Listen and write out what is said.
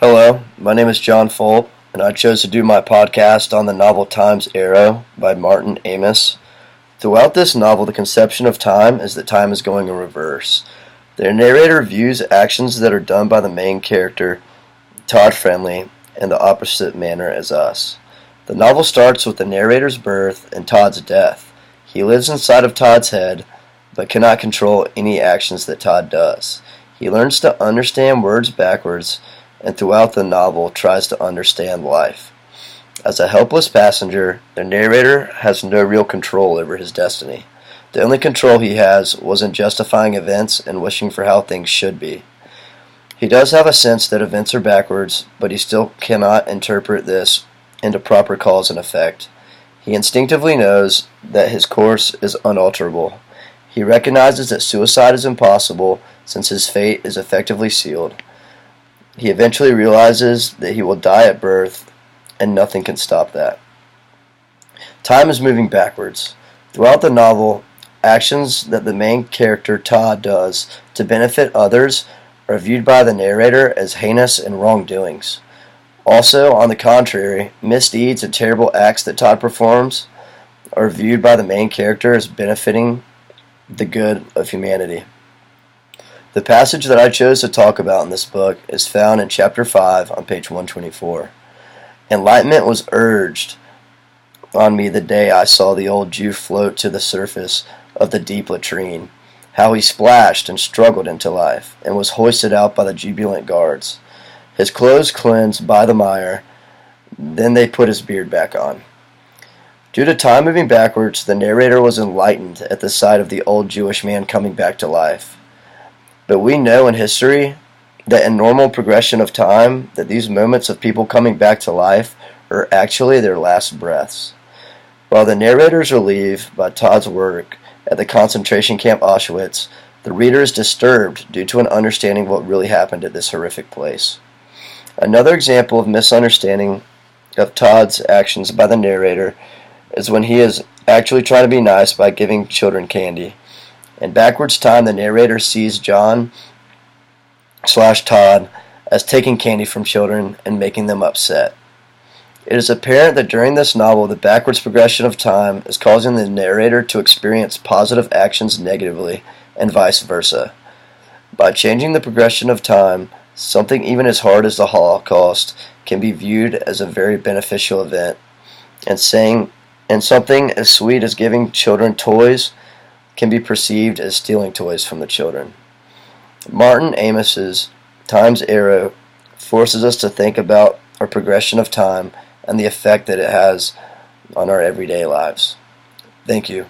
Hello, my name is John Fulp, and I chose to do my podcast on the novel Time's Arrow by Martin Amis. Throughout this novel, the conception of time is that time is going in reverse. The narrator views actions that are done by the main character, Todd Friendly, in the opposite manner as us. The novel starts with the narrator's birth and Todd's death. He lives inside of Todd's head, but cannot control any actions that Todd does. He learns to understand words backwards, and throughout the novel tries to understand life. As a helpless passenger, the narrator has no real control over his destiny. The only control he has was in justifying events and wishing for how things should be. He does have a sense that events are backwards, but he still cannot interpret this into proper cause and effect. He instinctively knows that his course is unalterable. He recognizes that suicide is impossible since his fate is effectively sealed. He eventually realizes that he will die at birth, and nothing can stop that. Time is moving backwards. Throughout the novel, actions that the main character Todd does to benefit others are viewed by the narrator as heinous and wrongdoings. Also, on the contrary, misdeeds and terrible acts that Todd performs are viewed by the main character as benefiting the good of humanity. The passage that I chose to talk about in this book is found in chapter 5 on page 124. Enlightenment was urged on me the day I saw the old Jew float to the surface of the deep latrine, how he splashed and struggled into life, and was hoisted out by the jubilant guards. His clothes cleansed by the mire, then they put his beard back on. Due to time moving backwards, the narrator was enlightened at the sight of the old Jewish man coming back to life. But we know in history that in normal progression of time, that these moments of people coming back to life are actually their last breaths. While the narrator is relieved by Todd's work at the concentration camp Auschwitz, the reader is disturbed due to an understanding of what really happened at this horrific place. Another example of misunderstanding of Todd's actions by the narrator is when he is actually trying to be nice by giving children candy. In backwards time, the narrator sees John/Todd as taking candy from children and making them upset. It is apparent that during this novel, the backwards progression of time is causing the narrator to experience positive actions negatively, and vice versa. By changing the progression of time, something even as hard as the Holocaust can be viewed as a very beneficial event, and something as sweet as giving children toys can be perceived as stealing toys from the children. Martin Amis's Time's Arrow forces us to think about our progression of time and the effect that it has on our everyday lives. Thank you.